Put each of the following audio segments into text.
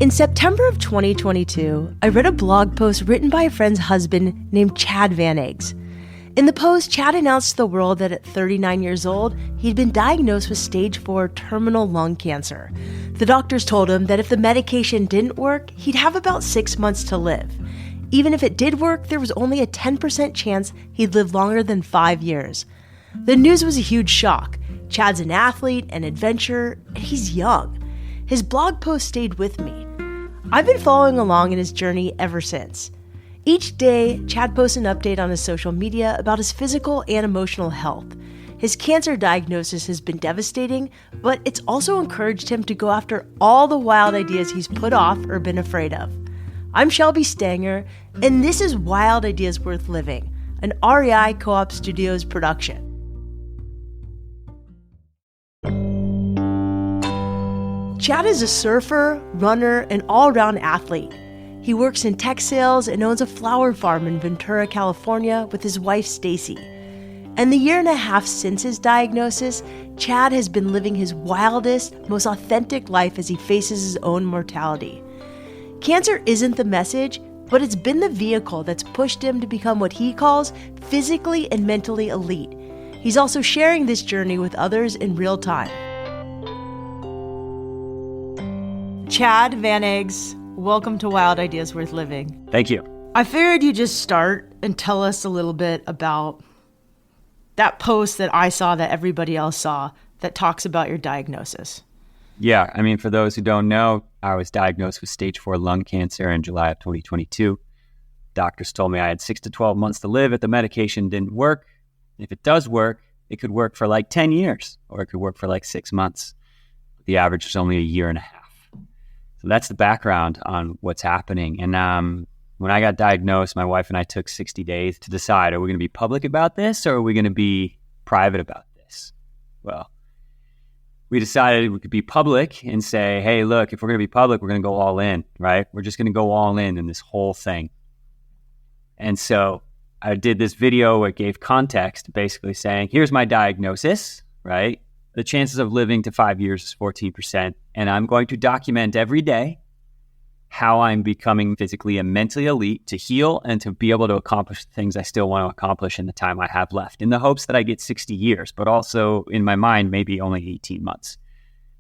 In September of 2022, I read a blog post written by a friend's husband named Chad Vanags. In the post, Chad announced to the world that at 39 years old, he'd been diagnosed with stage 4 terminal lung cancer. The doctors told him that if the medication didn't work, he'd have about 6 months to live. Even if it did work, there was only a 10% chance he'd live longer than 5 years. The news was a huge shock. Chad's an athlete, an adventurer, and he's young. His blog post stayed with me. I've been following along in his journey ever since. Each day, Chad posts an update on his social media about his physical and emotional health. His cancer diagnosis has been devastating, but it's also encouraged him to go after all the wild ideas he's put off or been afraid of. I'm Shelby Stanger, and this is Wild Ideas Worth Living, an REI Co-op Studios production. Chad is a surfer, runner, and all-around athlete. He works in tech sales and owns a flower farm in Ventura, California with his wife, Stacy. And the year and a half since his diagnosis, Chad has been living his wildest, most authentic life as he faces his own mortality. Cancer isn't the message, but it's been the vehicle that's pushed him to become what he calls physically and mentally elite. He's also sharing this journey with others in real time. Chad Vanags, welcome to Wild Ideas Worth Living. Thank you. I figured you'd just start and tell us a little bit about that post that I saw that everybody else saw that talks about your diagnosis. Yeah, I mean, for those who don't know, I was diagnosed with stage 4 lung cancer in July of 2022. Doctors told me I had 6 to 12 months to live if the medication didn't work. If it does work, it could work for like 10 years, or it could work for like 6 months. The average is only a year and a half. So that's the background on what's happening. And when I got diagnosed, my wife and I took 60 days to decide, are we going to be public about this or are we going to be private about this? Well, we decided we could be public and say, hey, look, if we're going to be public, we're going to go all in, right? We're just going to go all in this whole thing. And so I did this video where it gave context, basically saying, here's my diagnosis, right? The chances of living to 5 years is 14%. And I'm going to document every day how I'm becoming physically and mentally elite to heal and to be able to accomplish the things I still want to accomplish in the time I have left, in the hopes that I get 60 years, but also in my mind, maybe only 18 months.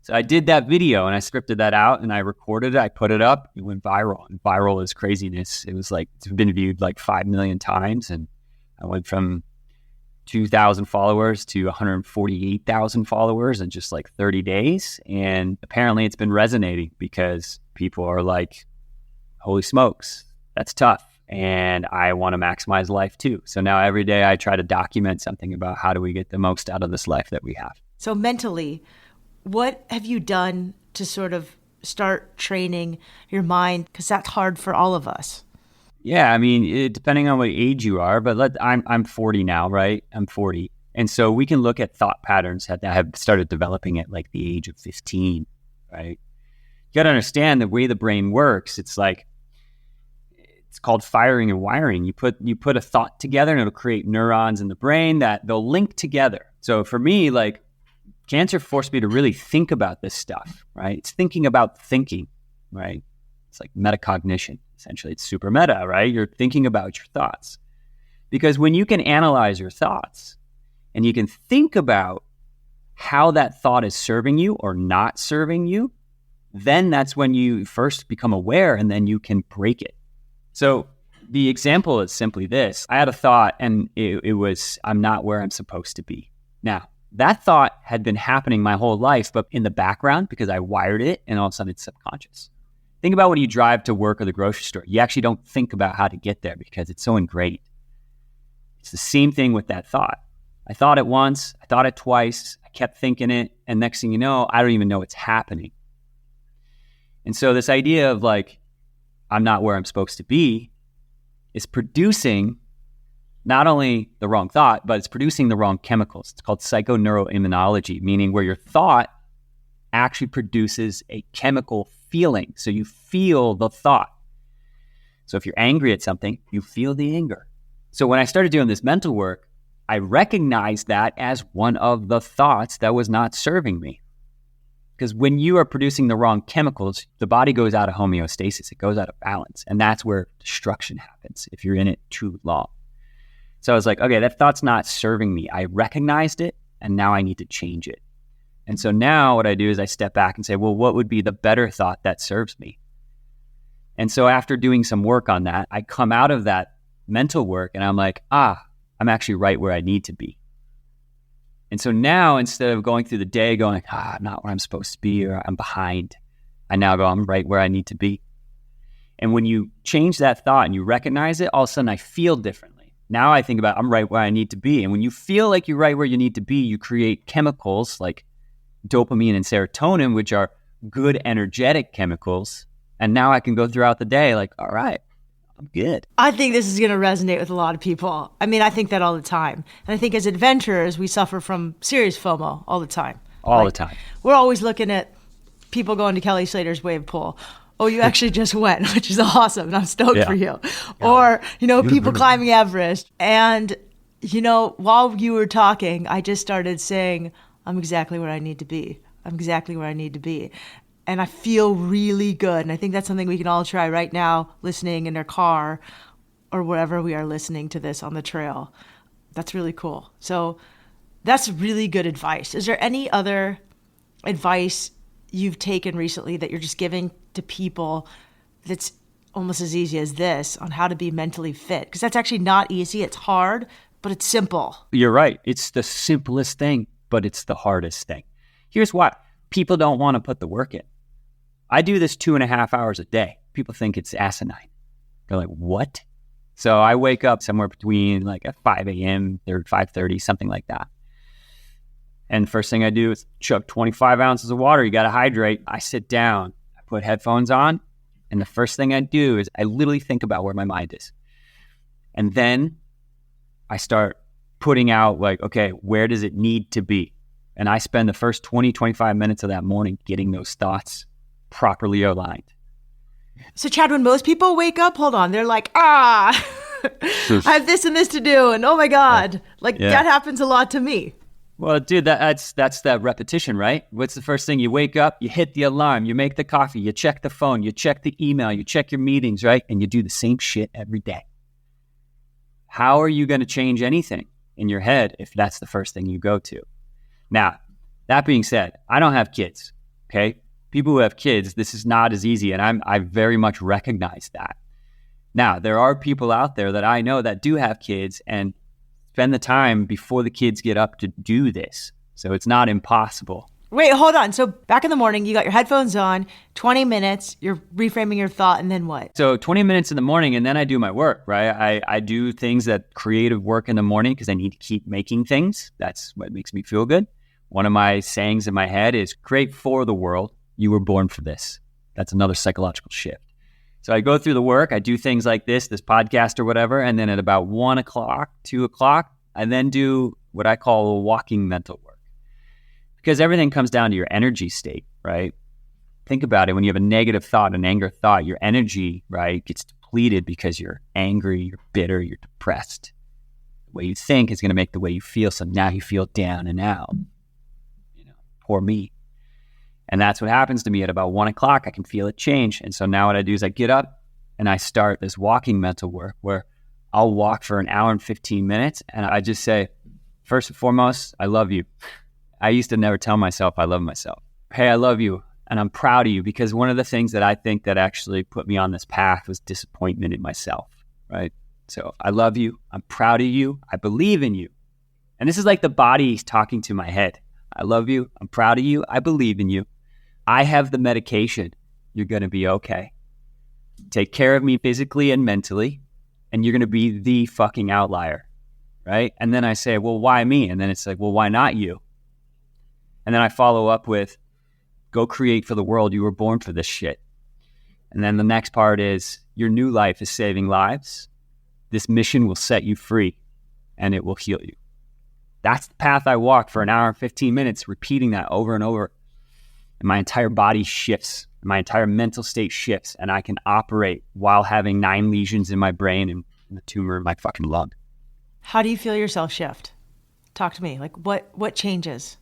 So I did that video and I scripted that out and I recorded it. I put it up. It went viral. And viral is craziness. It was like, it's been viewed like 5 million times. And I went from 2,000 followers to 148,000 followers in just like 30 days. And apparently it's been resonating because people are like, holy smokes, that's tough. And I want to maximize life too. So now every day I try to document something about how do we get the most out of this life that we have. So mentally, what have you done to sort of start training your mind? Because that's hard for all of us. Yeah, I mean, depending on what age you are, but I'm 40 now, right? I'm 40. And so we can look at thought patterns that have started developing at like the age of 15, right? You got to understand the way the brain works. It's like, it's called firing and wiring. You put a thought together and it'll create neurons in the brain that they'll link together. So for me, like, cancer forced me to really think about this stuff, right? It's thinking about thinking, right? It's like metacognition. Essentially, it's super meta, right? You're thinking about your thoughts. Because when you can analyze your thoughts and you can think about how that thought is serving you or not serving you, then that's when you first become aware and then you can break it. So the example is simply this. I had a thought and it was, I'm not where I'm supposed to be. Now, that thought had been happening my whole life, but in the background because I wired it and all of a sudden it's subconscious. Think about when you drive to work or the grocery store. You actually don't think about how to get there because it's so ingrained. It's the same thing with that thought. I thought it once, I thought it twice, I kept thinking it, and next thing you know, I don't even know it's happening. And so this idea of like, I'm not where I'm supposed to be is producing not only the wrong thought, but it's producing the wrong chemicals. It's called psychoneuroimmunology, meaning where your thought actually produces a chemical feeling. So you feel the thought. So if you're angry at something, you feel the anger. So when I started doing this mental work, I recognized that as one of the thoughts that was not serving me. Because when you are producing the wrong chemicals, the body goes out of homeostasis. It goes out of balance. And that's where destruction happens if you're in it too long. So I was like, okay, that thought's not serving me. I recognized it, and now I need to change it. And so now what I do is I step back and say, well, what would be the better thought that serves me? And so after doing some work on that, I come out of that mental work and I'm like, I'm actually right where I need to be. And so now instead of going through the day going, I'm not where I'm supposed to be or I'm behind, I now go, I'm right where I need to be. And when you change that thought and you recognize it, all of a sudden I feel differently. Now I think about I'm right where I need to be. And when you feel like you're right where you need to be, you create chemicals like dopamine and serotonin, which are good energetic chemicals. And now I can go throughout the day like, all right, I'm good. I think this is going to resonate with a lot of people. I mean, I think that all the time. And I think as adventurers, we suffer from serious FOMO all the time. All the time. We're always looking at people going to Kelly Slater's wave pool. Oh, you actually just went, which is awesome. And I'm stoked for you. Or, people climbing Everest. And, while you were talking, I just started saying, I'm exactly where I need to be. I'm exactly where I need to be. And I feel really good. And I think that's something we can all try right now, listening in our car or wherever we are listening to this on the trail. That's really cool. So that's really good advice. Is there any other advice you've taken recently that you're just giving to people that's almost as easy as this on how to be mentally fit? Because that's actually not easy. It's hard, but it's simple. You're right. It's the simplest thing, but it's the hardest thing. Here's why. People don't want to put the work in. I do this 2.5 hours a day. People think it's asinine. They're like, what? So I wake up somewhere between like at 5 a.m. or 5:30, something like that. And first thing I do is chug 25 ounces of water. You got to hydrate. I sit down, I put headphones on, and the first thing I do is I literally think about where my mind is. And then I start putting out like, okay, where does it need to be? And I spend the first 20, 25 minutes of that morning getting those thoughts properly aligned. So Chad, when most people wake up, hold on, they're like, I have this and this to do. And oh my God, that happens a lot to me. Well, dude, that's that repetition, right? What's the first thing? You wake up, you hit the alarm, you make the coffee, you check the phone, you check the email, you check your meetings, right? And you do the same shit every day. How are you going to change anything in your head if that's the first thing you go to? Now, that being said, I don't have kids, okay? People who have kids, this is not as easy, and I very much recognize that. Now, there are people out there that I know that do have kids and spend the time before the kids get up to do this. So it's not impossible. Wait, hold on. So back in the morning, you got your headphones on, 20 minutes, you're reframing your thought, and then what? So 20 minutes in the morning, and then I do my work, right? I do things that creative work in the morning because I need to keep making things. That's what makes me feel good. One of my sayings in my head is create for the world. You were born for this. That's another psychological shift. So I go through the work, I do things like this podcast or whatever, and then at about 1 o'clock, 2 o'clock, I then do what I call a walking mental work. Because everything comes down to your energy state, right? Think about it. When you have a negative thought, an anger thought, your energy, right, gets depleted because you're angry, you're bitter, you're depressed. The way you think is going to make the way you feel. So now you feel down and out. Poor me. And that's what happens to me at about 1 o'clock. I can feel it change. And so now what I do is I get up and I start this walking mental work where I'll walk for an hour and 15 minutes. And I just say, first and foremost, I love you. I used to never tell myself I love myself. Hey, I love you. And I'm proud of you, because one of the things that I think that actually put me on this path was disappointment in myself, right? So I love you. I'm proud of you. I believe in you. And this is like the body talking to my head. I love you. I'm proud of you. I believe in you. I have the medication. You're going to be okay. Take care of me physically and mentally, and you're going to be the fucking outlier, right? And then I say, well, why me? And then it's like, well, why not you? And then I follow up with, go create for the world. You were born for this shit. And then the next part is, your new life is saving lives. This mission will set you free, and it will heal you. That's the path I walk for an hour and 15 minutes, repeating that over and over. And my entire body shifts. My entire mental state shifts. And I can operate while having 9 lesions in my brain and the tumor in my fucking lung. How do you feel yourself shift? Talk to me. Like what changes?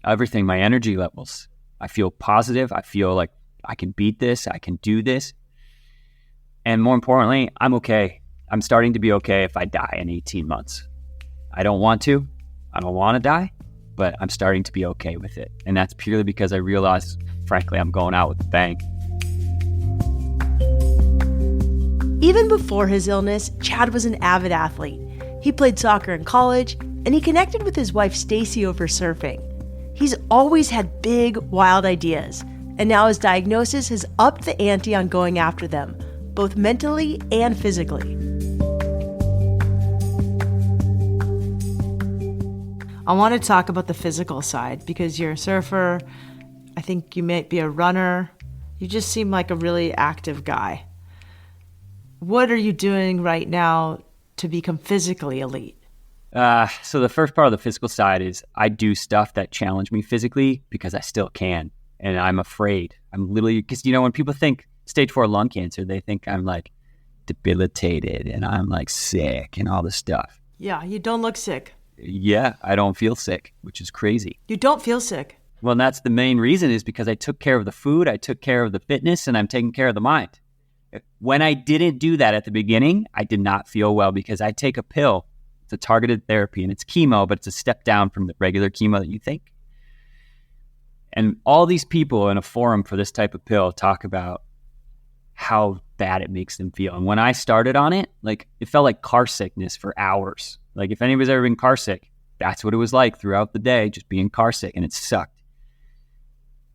Everything, my energy levels. I feel positive. I feel like I can beat this. I can do this. And more importantly, I'm okay. I'm starting to be okay if I die in 18 months. I don't want to. I don't want to die, but I'm starting to be okay with it. And that's purely because I realize, frankly, I'm going out with a bang. Even before his illness, Chad was an avid athlete. He played soccer in college, and he connected with his wife Stacy over surfing. He's always had big, wild ideas, and now his diagnosis has upped the ante on going after them, both mentally and physically. I want to talk about the physical side because you're a surfer. I think you might be a runner. You just seem like a really active guy. What are you doing right now to become physically elite? So the first part of the physical side is I do stuff that challenge me physically because I still can. And I'm afraid. I'm literally, because when people think stage 4 lung cancer, they think I'm like debilitated and I'm like sick and all this stuff. Yeah, you don't look sick. Yeah, I don't feel sick, which is crazy. You don't feel sick. Well, and that's the main reason is because I took care of the food, I took care of the fitness, and I'm taking care of the mind. When I didn't do that at the beginning, I did not feel well because I take a pill. It's a targeted therapy and it's chemo, but it's a step down from the regular chemo that you think. And all these people in a forum for this type of pill talk about how bad it makes them feel. And when I started on it, like it felt like car sickness for hours. Like if anybody's ever been car sick, that's what it was like throughout the day, just being car sick, and it sucked.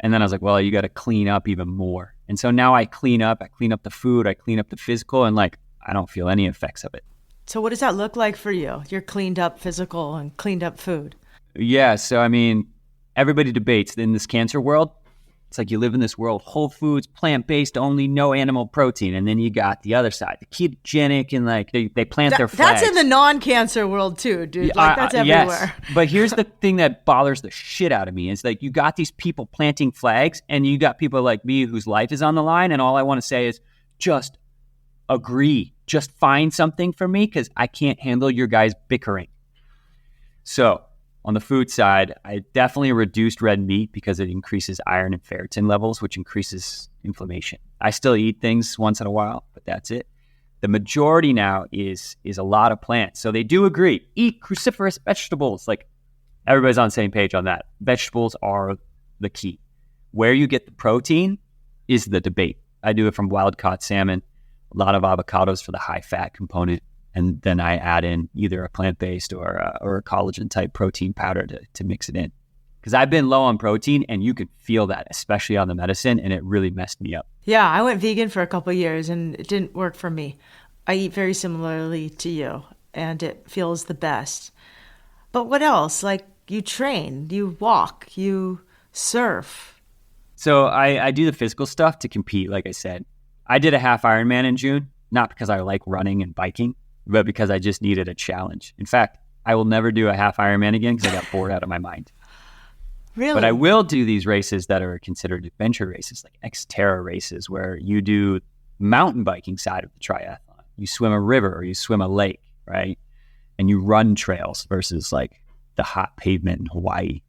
And then I was like, well, you got to clean up even more. And so now I clean up the food, I clean up the physical, and like, I don't feel any effects of it. So what does that look like for you? You're cleaned up physical and cleaned up food. Yeah. So, I mean, everybody debates in this cancer world. It's like you live in this world, whole foods, plant-based only, no animal protein. And then you got the other side, the ketogenic, and like they plant their flags. That's in the non-cancer world too, dude. Like that's everywhere. Yes. But here's the thing that bothers the shit out of me is like you got these people planting flags and you got people like me whose life is on the line. And all I want to say is just agree. Just find something for me because I can't handle your guys bickering. So on the food side, I definitely reduced red meat because it increases iron and ferritin levels, which increases inflammation. I still eat things once in a while, but that's it. The majority now is a lot of plants. So they do agree, eat cruciferous vegetables. Like everybody's on the same page on that. Vegetables are the key. Where you get the protein is the debate. I do it from wild-caught salmon, a lot of avocados for the high-fat component. And then I add in either a plant-based or a collagen-type protein powder to mix it in. Because I've been low on protein, and you can feel that, especially on the medicine, and it really messed me up. Yeah, I went vegan for a couple of years, and it didn't work for me. I eat very similarly to you, and it feels the best. But what else? Like, you train, you walk, you surf. So I do the physical stuff to compete, like I said. I did a half Ironman in June, not because I like running and biking, but because I just needed a challenge. In fact, I will never do a half Ironman again because I got bored out of my mind. Really? But I will do these races that are considered adventure races, like Xterra races, where you do mountain biking side of the triathlon. You swim a river or you swim a lake, right? And you run trails versus like the hot pavement in Hawaii.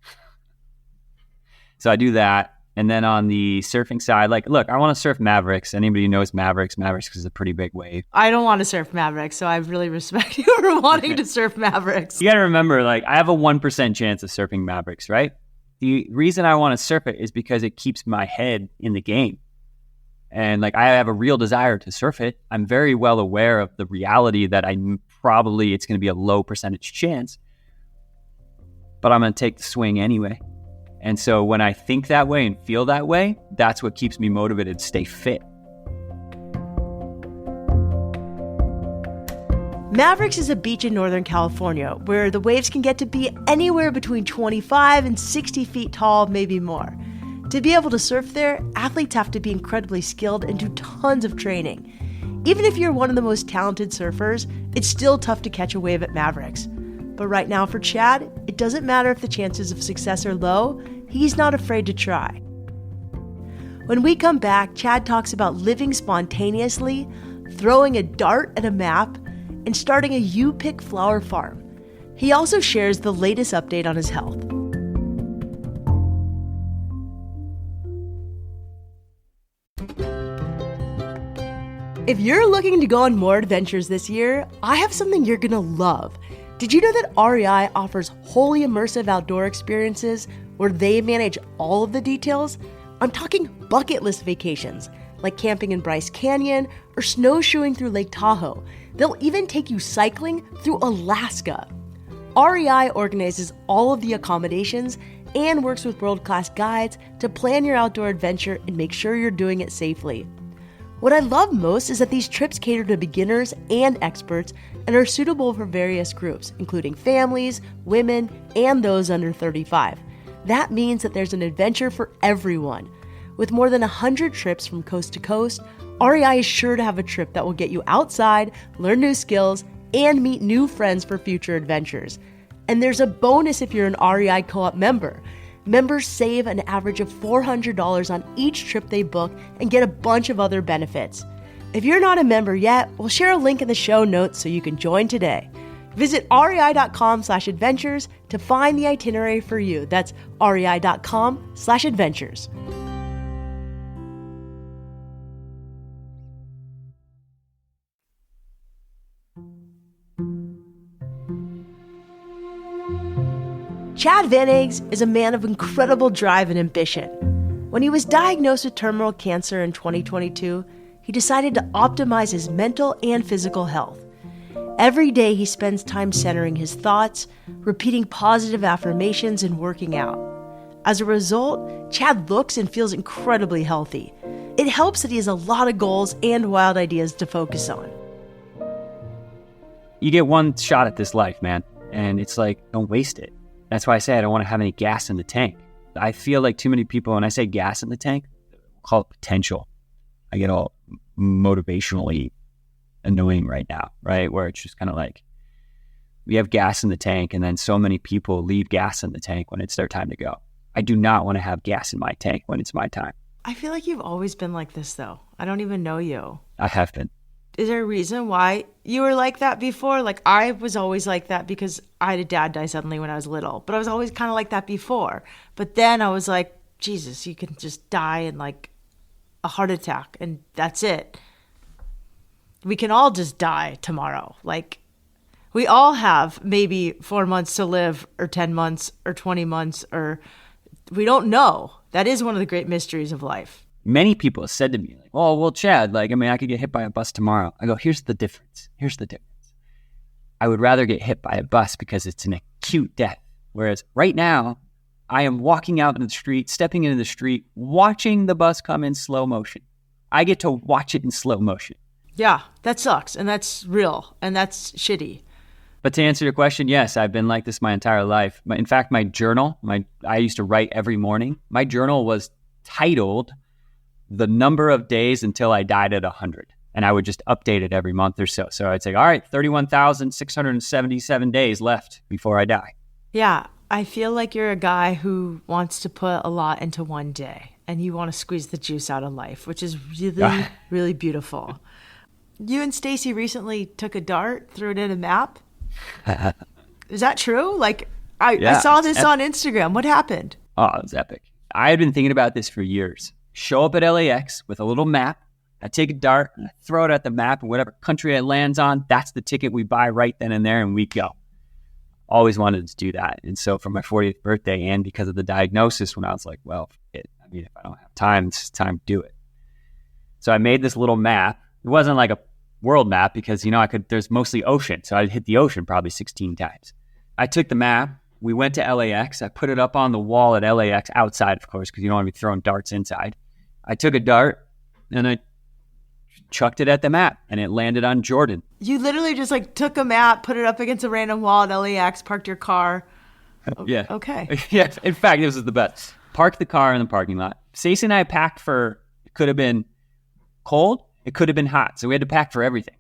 So I do that. And then on the surfing side, like, look, I want to surf Mavericks. Anybody who knows Mavericks is a pretty big wave. I don't want to surf Mavericks, so I really respect you for wanting to surf Mavericks. You got to remember, like, I have a 1% chance of surfing Mavericks, right? The reason I want to surf it is because it keeps my head in the game. And, like, I have a real desire to surf it. I'm very well aware of the reality that it's going to be a low percentage chance. But I'm going to take the swing anyway. And so when I think that way and feel that way, that's what keeps me motivated to stay fit. Mavericks is a beach in Northern California where the waves can get to be anywhere between 25 and 60 feet tall, maybe more. To be able to surf there, athletes have to be incredibly skilled and do tons of training. Even if you're one of the most talented surfers, it's still tough to catch a wave at Mavericks. But right now for Chad, it doesn't matter if the chances of success are low, he's not afraid to try. When we come back, Chad talks about living spontaneously, throwing a dart at a map, and starting a you-pick flower farm. He also shares the latest update on his health. If you're looking to go on more adventures this year, I have something you're gonna love. Did you know that REI offers wholly immersive outdoor experiences where they manage all of the details? I'm talking bucket list vacations, like camping in Bryce Canyon or snowshoeing through Lake Tahoe. They'll even take you cycling through Alaska. REI organizes all of the accommodations and works with world-class guides to plan your outdoor adventure and make sure you're doing it safely. What I love most is that these trips cater to beginners and experts and are suitable for various groups, including families, women, and those under 35. That means that there's an adventure for everyone. With more than 100 trips from coast to coast, REI is sure to have a trip that will get you outside, learn new skills, and meet new friends for future adventures. And there's a bonus if you're an REI Co-op member. Members save an average of $400 on each trip they book and get a bunch of other benefits. If you're not a member yet, we'll share a link in the show notes so you can join today. Visit rei.com/adventures to find the itinerary for you. That's rei.com/adventures. Chad Vanags is a man of incredible drive and ambition. When he was diagnosed with terminal cancer in 2022, he decided to optimize his mental and physical health. Every day he spends time centering his thoughts, repeating positive affirmations, and working out. As a result, Chad looks and feels incredibly healthy. It helps that he has a lot of goals and wild ideas to focus on. You get one shot at this life, man, and it's like, don't waste it. That's why I say I don't want to have any gas in the tank. I feel like too many people, when I say gas in the tank, call it potential. I get all motivationally annoying right now, right? Where it's just kind of like, we have gas in the tank, and then so many people leave gas in the tank when it's their time to go. I do not want to have gas in my tank when it's my time. I feel like you've always been like this, though. I don't even know you. I have been. Is there a reason why you were like that before? Like, I was always like that because I had a dad die suddenly when I was little, but I was always kind of like that before. But then I was like, Jesus, you can just die in like a heart attack and that's it. We can all just die tomorrow. Like, we all have maybe 4 months to live or 10 months or 20 months, or we don't know. That is one of the great mysteries of life. Many people have said to me, like, oh, well, Chad, like, I mean, I could get hit by a bus tomorrow. I go, here's the difference. I would rather get hit by a bus because it's an acute death. Whereas right now, I am walking out in the street, stepping into the street, watching the bus come in slow motion. I get to watch it in slow motion. Yeah, that sucks. And that's real. And that's shitty. But to answer your question, yes, I've been like this my entire life. In fact, my journal, I used to write every morning. My journal was titled the number of days until I died at 100. And I would just update it every month or so. So I'd say, all right, 31,677 days left before I die. Yeah, I feel like you're a guy who wants to put a lot into one day and you want to squeeze the juice out of life, which is really, really beautiful. You and Stacy recently took a dart, threw it in a map. Is that true? Like, I saw this on Instagram. What happened? Oh, it was epic. I had been thinking about this for years. Show up at LAX with a little map. I take a dart, and I throw it at the map, and whatever country it lands on, that's the ticket we buy right then and there, and we go. Always wanted to do that. And so for my 40th birthday, and because of the diagnosis, when I was like, well, if I don't have time, it's time to do it. So I made this little map. It wasn't like a world map because, there's mostly ocean. So I'd hit the ocean probably 16 times. I took the map. We went to LAX. I put it up on the wall at LAX outside, of course, because you don't want to be throwing darts inside. I took a dart and I chucked it at the map and it landed on Jordan. You literally just like took a map, put it up against a random wall at LAX, parked your car. Yeah. Okay. Yeah. In fact, this was the best. Parked the car in the parking lot. Stacey and I packed for, it could have been cold. It could have been hot. So we had to pack for everything.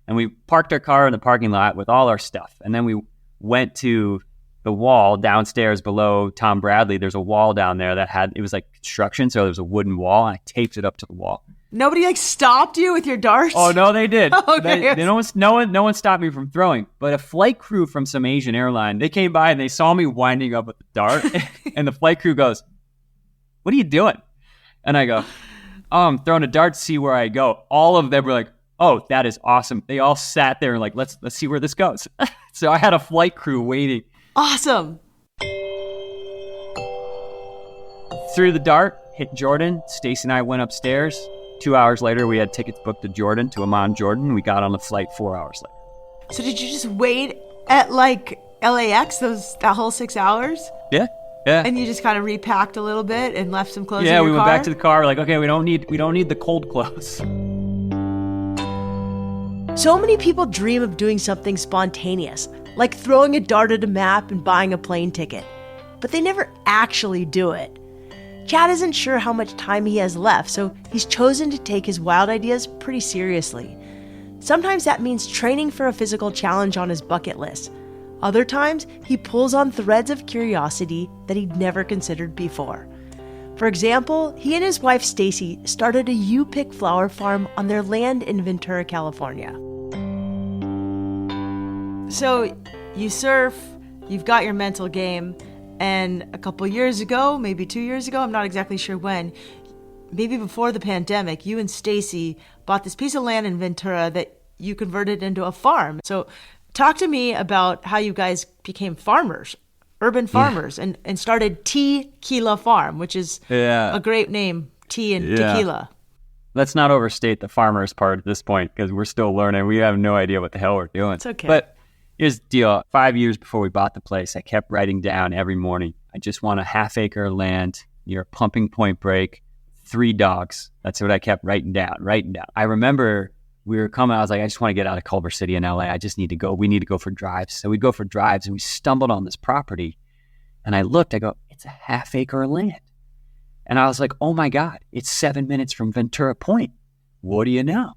And we parked our car in the parking lot with all our stuff. And then we went to the wall downstairs below Tom Bradley. There's a wall down there it was like construction. So there was a wooden wall. And I taped it up to the wall. Nobody like stopped you with your darts? Oh, no, they did. Okay. No one stopped me from throwing. But a flight crew from some Asian airline, they came by and they saw me winding up with the dart. And the flight crew goes, what are you doing? And I go, oh, I'm throwing a dart to see where I go. All of them were like, oh, that is awesome. They all sat there and like, let's see where this goes. So I had a flight crew waiting. Awesome. Threw the dart, hit Jordan. Stacy and I went upstairs. 2 hours later, we had tickets booked to Jordan, to Amman, Jordan. We got on the flight 4 hours later. So did you just wait at like LAX that whole 6 hours? Yeah. And you just kind of repacked a little bit and left some clothes in your car? car? Yeah, we went back to the car. We're like, okay, we don't need the cold clothes. So many people dream of doing something spontaneous, like throwing a dart at a map and buying a plane ticket. But they never actually do it. Chad isn't sure how much time he has left, so he's chosen to take his wild ideas pretty seriously. Sometimes that means training for a physical challenge on his bucket list. Other times, he pulls on threads of curiosity that he'd never considered before. For example, he and his wife Stacy started a U-pick flower farm on their land in Ventura, California. So you surf, you've got your mental game, and a couple years ago, maybe 2 years ago, I'm not exactly sure when, maybe before the pandemic, you and Stacy bought this piece of land in Ventura that you converted into a farm. So talk to me about how you guys became farmers, urban farmers, and started Tequila Farm, which is a great name, tea and tequila. Let's not overstate the farmers part at this point because we're still learning. We have no idea what the hell we're doing. It's okay. But here's the deal. 5 years before we bought the place, I kept writing down every morning, I just want a half-acre of land near a pumping point break, 3 dogs. That's what I kept writing down. I remember we were coming, I was like, I just want to get out of Culver City in LA. I just need to go. We need to go for drives. So we'd go for drives and we stumbled on this property. And I looked, I go, it's a half-acre of land. And I was like, oh my God, it's 7 minutes from Ventura Point. What do you know?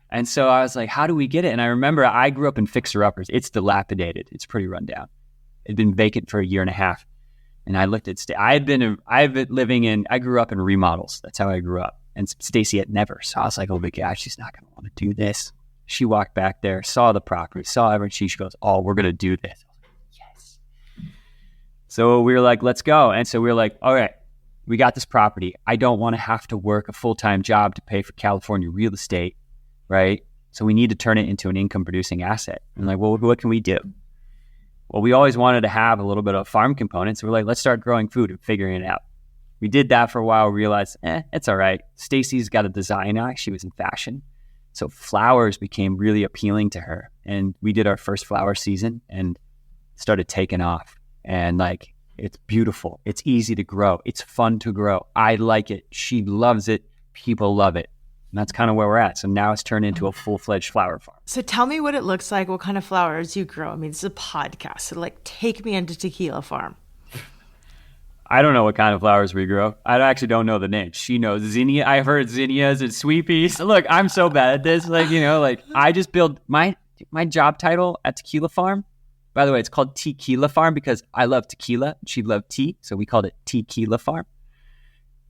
And so I was like, how do we get it? And I remember I grew up in fixer-uppers. It's dilapidated. It's pretty run down. It'd been vacant for a year and a half. And I looked at, I grew up in remodels. That's how I grew up. And Stacy had never. So I was like, oh my gosh, she's not going to want to do this. She walked back there, saw the property, saw everything. She goes, oh, we're going to do this. I was like, yes. So we were like, let's go. And so we were like, all right, we got this property. I don't want to have to work a full-time job to pay for California real estate, right? So we need to turn it into an income-producing asset. And like, well, what can we do? Well, we always wanted to have a little bit of farm components. So we're like, let's start growing food and figuring it out. We did that for a while, realized, it's all right. Stacy's got a design eye. She was in fashion. So flowers became really appealing to her. And we did our first flower season and started taking off. And like, it's beautiful. It's easy to grow. It's fun to grow. I like it. She loves it. People love it. And that's kind of where we're at. So now it's turned into a full-fledged flower farm. So tell me what it looks like, what kind of flowers you grow. I mean, it's a podcast. So like, take me into Tequila Farm. I don't know what kind of flowers we grow. I actually don't know the name. She knows zinnia. I've heard zinnias and sweet peas. Look, I'm so bad at this. I just build my job title at Tequila Farm. By the way, it's called Tequila Farm because I love tequila. She loved tea. So we called it Tequila Farm.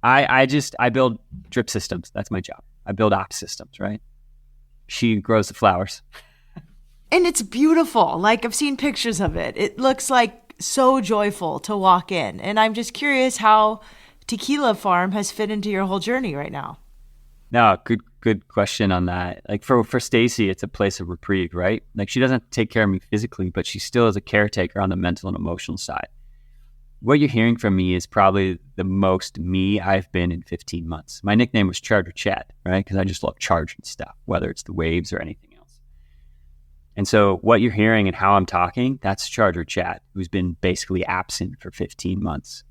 I build drip systems. That's my job. I build op systems, right? She grows the flowers. And it's beautiful. Like, I've seen pictures of it. It looks like so joyful to walk in. And I'm just curious how Tequila Farm has fit into your whole journey right now. No, good question on that. Like for Stacy, it's a place of reprieve, right? Like she doesn't take care of me physically, but she still is a caretaker on the mental and emotional side. What you're hearing from me is probably the most me I've been in 15 months. My nickname was Charger Chad, right? Because I just love charging stuff, whether it's the waves or anything else. And so what you're hearing and how I'm talking, that's Charger Chad, who's been basically absent for 15 months.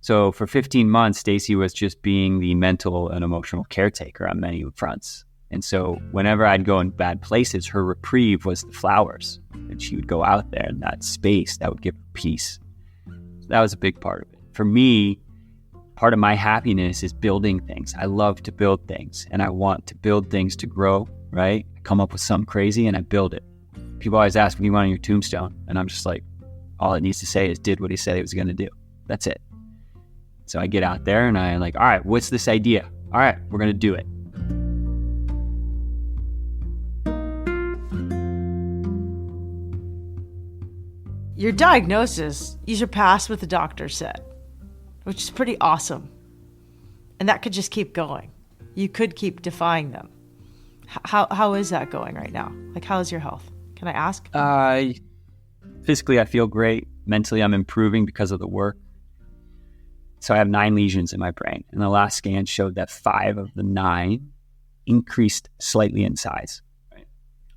So for 15 months, Stacy was just being the mental and emotional caretaker on many fronts. And so whenever I'd go in bad places, her reprieve was the flowers. And she would go out there in that space that would give her peace. So that was a big part of it. For me, part of my happiness is building things. I love to build things and I want to build things to grow, right? I come up with something crazy and I build it. People always ask, what do you want on your tombstone? And I'm just like, all it needs to say is did what he said he was going to do. That's it. So I get out there and I'm like, all right, what's this idea? All right, we're going to do it. Your diagnosis, you surpassed what the doctor said, which is pretty awesome. And that could just keep going. You could keep defying them. How is that going right now? Like, how is your health? Can I ask? Physically, I feel great. Mentally, I'm improving because of the work. So I have 9 lesions in my brain. And the last scan showed that 5 of the 9 increased slightly in size. Right?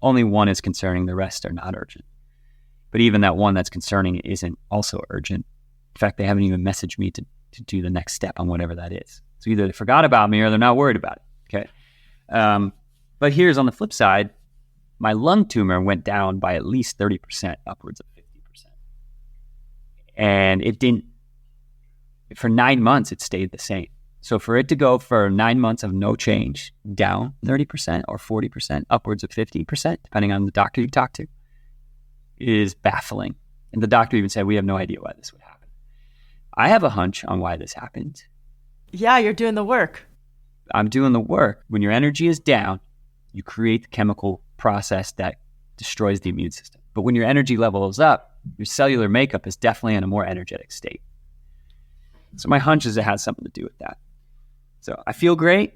Only 1 is concerning. The rest are not urgent. But even that one that's concerning isn't also urgent. In fact, they haven't even messaged me to do the next step on whatever that is. So either they forgot about me or they're not worried about it. Okay. But here's on the flip side, my lung tumor went down by at least 30%, upwards of 50%. And it didn't, for 9 months, it stayed the same. So for it to go for 9 months of no change, down 30% or 40%, upwards of 50%, depending on the doctor you talk to, is baffling. And the doctor even said, we have no idea why this would happen. I have a hunch on why this happened. Yeah, you're doing the work. I'm doing the work. When your energy is down, you create the chemical process that destroys the immune system. But when your energy level is up, your cellular makeup is definitely in a more energetic state. So my hunch is it has something to do with that. So I feel great,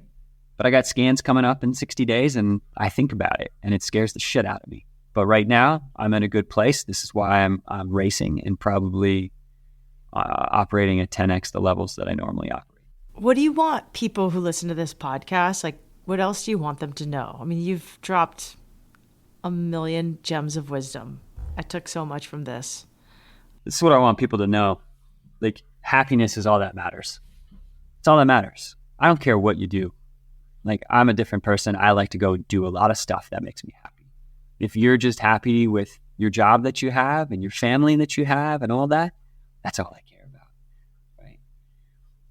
but I got scans coming up in 60 days and I think about it and it scares the shit out of me. But right now I'm in a good place. This is why I'm racing and probably operating at 10x the levels that I normally operate. What do you want people who listen to this podcast, like, what else do you want them to know? I mean, you've dropped a million gems of wisdom. I took so much from this. This is what I want people to know. Like, happiness is all that matters. It's all that matters. I don't care what you do. Like, I'm a different person. I like to go do a lot of stuff that makes me happy. If you're just happy with your job that you have and your family that you have and all that, that's all I care about, right?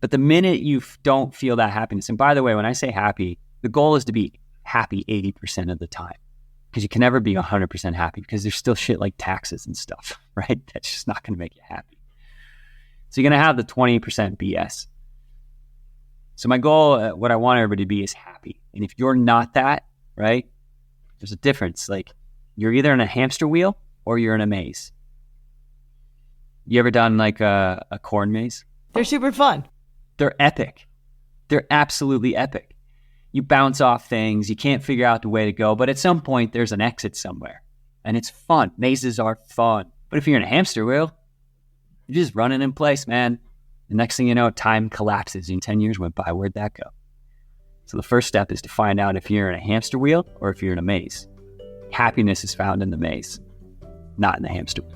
But the minute you don't feel that happiness, and by the way, when I say happy, the goal is to be happy 80% of the time, because you can never be 100% happy because there's still shit like taxes and stuff, right? That's just not going to make you happy. So you're going to have the 20% BS. So my goal, what I want everybody to be is happy. And if you're not that, right, there's a difference. Like, you're either in a hamster wheel or you're in a maze. You ever done like a corn maze? They're super fun. They're epic. They're absolutely epic. You bounce off things. You can't figure out the way to go. But at some point, there's an exit somewhere. And it's fun. Mazes are fun. But if you're in a hamster wheel, you're just running in place, man. The next thing you know, time collapses. And 10 years went by. Where'd that go? So the first step is to find out if you're in a hamster wheel or if you're in a maze. Happiness is found in the maze, not in the hamster wheel.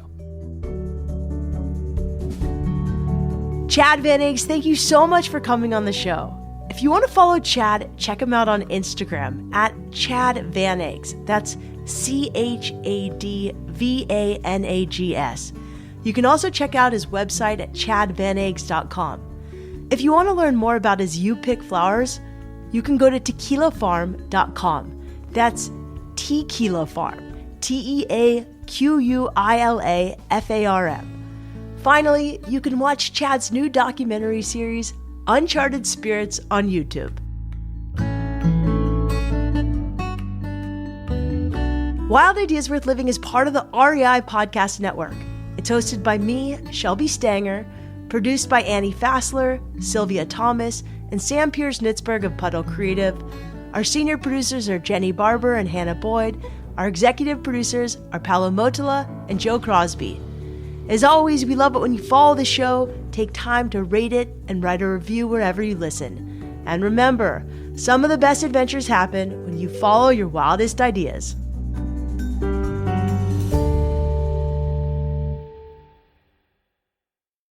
Chad Vanags, thank you so much for coming on the show. If you want to follow Chad, check him out on Instagram at Chad Vanags. That's ChadVanags. You can also check out his website at chadvanags.com. If you want to learn more about his You Pick Flowers, you can go to tequilafarm.com. That's Tequila Farm, TequilaFarm. Finally, you can watch Chad's new documentary series, Uncharted Spirits, on YouTube. Wild Ideas Worth Living is part of the REI Podcast Network. It's hosted by me, Shelby Stanger, produced by Annie Fassler, Sylvia Thomas, and Sam Pierce-Nitzberg of Puddle Creative. Our senior producers are Jenny Barber and Hannah Boyd. Our executive producers are Paolo Motola and Joe Crosby. As always, we love it when you follow the show, take time to rate it, and write a review wherever you listen. And remember, some of the best adventures happen when you follow your wildest ideas.